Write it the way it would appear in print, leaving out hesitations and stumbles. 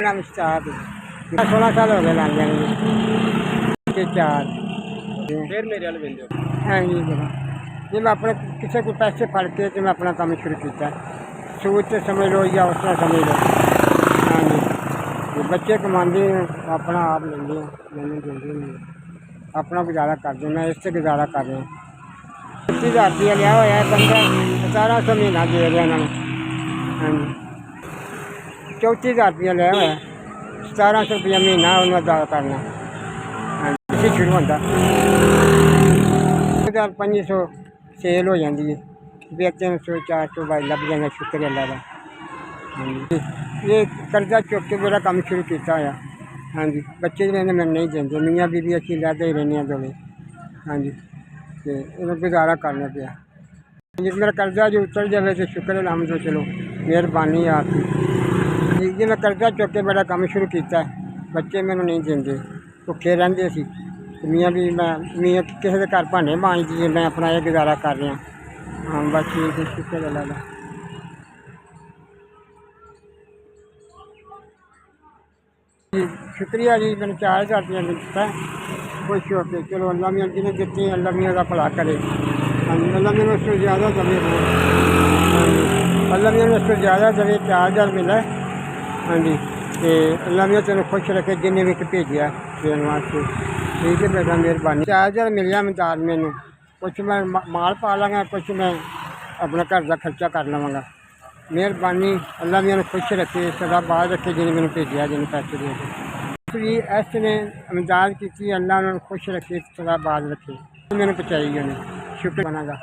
ਮੇਰਾ ਮੁਸਤਾਦ 16 ਸਾਲ ਹੋ ਗਏ ਲੱਗ ਜਾਣਗੇ ਤੇ 4 ਫਿਰ ਮੇਰੇ ਵੱਲ ਵੇਂਦੇ ਹੋ। ਹਾਂ ਜੀ ਜਰਾ ਜੇ ਮੈਂ ਆਪਣੇ ਕਿਸੇ ਕੋਲ ਪੈਸੇ ਫੜ ਕੇ ਤੇ ਮੈਂ ਆਪਣਾ ਕੰਮ ਸ਼ੁਰੂ ਕੀਤਾ ਸੋਚ ਤੇ ਸਮਝ ਲਓ ਜਾਂ ਉਸ ਤਰ੍ਹਾਂ ਸਮਝ ਲਓ। ਹਾਂ ਜੀ ਤੇ ਬੱਚੇ ਕਮਾਉਂਦੇ ਆਪਣਾ ਆਪ ਲੈਂਦੇ ਆ, ਮੈਨੂੰ ਦਿੰਦੇ ਨਹੀਂ, ਆਪਣਾ ਗੁਜ਼ਾਰਾ ਕਰਦੇ। ਮੈਂ ਇਸ 'ਤੇ ਗੁਜ਼ਾਰਾ ਕਰ ਰਿਹਾ। 25,000 ਰੁਪਇਆ ਲਿਆ ਹੋਇਆ ਬੰਦਾ 1700 ਮਹੀਨਾ ਦੇ ਰਿਹਾ ਇਹਨਾਂ ਨੂੰ। ਹਾਂ ਜੀ 34,000 ਰੁਪਇਆ ਲਿਆ ਹੋਇਆ 1700 ਰੁਪਇਆ ਮਹੀਨਾ ਉਹਨੂੰ ਅਦਾ ਕਰਨਾ। ਹਾਂ ਜੀ ਸ਼ੁਰੂ ਹੁੰਦਾ 2500 ਸੇਲ ਹੋ ਜਾਂਦੀ ਹੈ, ਫਿਰ 300 400 ਬਾਈ ਲੱਭ ਜਾਂਦਾ। ਸ਼ੁਕਰ ਅੱਲਾ ਦਾ। ਹਾਂਜੀ ਇਹ ਕਰਜ਼ਾ ਚੁੱਕ ਕੇ ਮੇਰਾ ਕੰਮ ਸ਼ੁਰੂ ਕੀਤਾ ਹੋਇਆ। ਹਾਂਜੀ ਬੱਚੇ ਜਿਹੜੇ ਨੇ ਮੈਨੂੰ ਨਹੀਂ ਦਿੰਦੇ, ਮੀਆਂ ਬੀਬੀ ਅਸੀਂ ਲੈਦੇ ਹੀ ਰਹਿੰਦੇ ਹਾਂ ਦੋਵੇਂ। ਹਾਂਜੀ ਅਤੇ ਇਹਨੂੰ ਗੁਜ਼ਾਰਾ ਕਰਨਾ ਪਿਆ। ਜੇ ਮੇਰਾ ਕਰਜ਼ਾ ਜੇ ਉਤਰ ਜਾਵੇ ਤਾਂ ਸ਼ੁਕਰ ਅਲਹਮਦ, ਚਲੋ ਮਿਹਰਬਾਨੀ ਆਪ ਦੀ। ਜੇ ਮੈਂ ਕਰਜ਼ਾ ਚੁੱਕ ਕੇ ਮੇਰਾ ਕੰਮ ਸ਼ੁਰੂ ਕੀਤਾ, ਬੱਚੇ ਮੈਨੂੰ ਨਹੀਂ ਦਿੰਦੇ, ਭੁੱਖੇ ਰਹਿੰਦੇ ਸੀ। ਮੀਆਂ ਵੀ ਮੈਂ ਕਿਸੇ ਦੇ ਘਰ ਭਾਂਡੇ ਮਾਂਜਦੀ, ਮੈਂ ਆਪਣਾ ਇਹ ਗੁਜ਼ਾਰਾ ਕਰ ਰਿਹਾ। ਹਾਂ ਬਸ ਠੀਕ ਹੈ, ਸ਼ੁਕਰ ਅੱਲਾ ਦਾ। ਜੀ ਸ਼ੁਕਰੀਆ ਜੀ, ਮੈਨੂੰ 4000 ਰੁਪਇਆ ਦਿੱਤਾ ਖੁਸ਼ ਹੋ ਕੇ। ਚਲੋ ਅੱਲਾ ਮੀਆਂ ਜਿਹਨੇ ਦਿੱਤੇ, ਅੱਲਾ ਮੀਆਂ ਦਾ ਭਲਾ ਕਰੇ। ਹਾਂਜੀ ਅੱਲਾ ਮੈਨੂੰ ਉਸ ਤੋਂ ਜ਼ਿਆਦਾ ਦੇਵੇ ਹੋਰ। ਹਾਂਜੀ ਅੱਲਾ ਮੀਆਂ ਨੂੰ ਉਸ ਤੋਂ ਜ਼ਿਆਦਾ ਦੇਵੇ। 4000 ਮਿਲਾ। ਹਾਂਜੀ ਅਤੇ ਅੱਲਾ ਮੀਆਂ ਤੈਨੂੰ ਖੁਸ਼ ਰੱਖੇ ਜਿੰਨੇ ਵੀ ਭੇਜਿਆ ਦੇਣ ਵਾਸਤੇ। ਠੀਕ ਹੈ ਬੇਟਾ, ਮਿਹਰਬਾਨੀ। 4000 ਮਿਲਿਆ ਮਦਦ ਮੈਨੂੰ। ਕੁਛ ਮੈਂ ਮਾਲ ਪਾ ਲਾਂਗਾ, ਕੁਛ ਮੈਂ ਆਪਣਾ ਘਰ ਦਾ ਖਰਚਾ ਕਰ ਲਵਾਂਗਾ। ਮਿਹਰਬਾਨੀ, ਅੱਲਾ ਮੀਆਂ ਨੂੰ ਖੁਸ਼ ਰੱਖੇ, ਸਦਾ ਬਾਦ ਰੱਖੇ ਜਿਹਨੇ ਮੈਨੂੰ ਭੇਜਿਆ, ਜਿਹਨੇ ਪੈਸੇ ਦੇ ਕੇ ਵੀ ਇਸ ਨੇ ਮਦਦ ਕੀਤੀ। ਅੱਲਾ ਉਹਨਾਂ ਨੂੰ ਖੁਸ਼ ਰੱਖੇ, ਸਦਾ ਬਾਦ ਰੱਖੇ। ਮੈਨੂੰ ਪਹੁੰਚਾਈ ਉਹਨੇ, ਸ਼ੁਕਰ ਬਣਾਗਾ।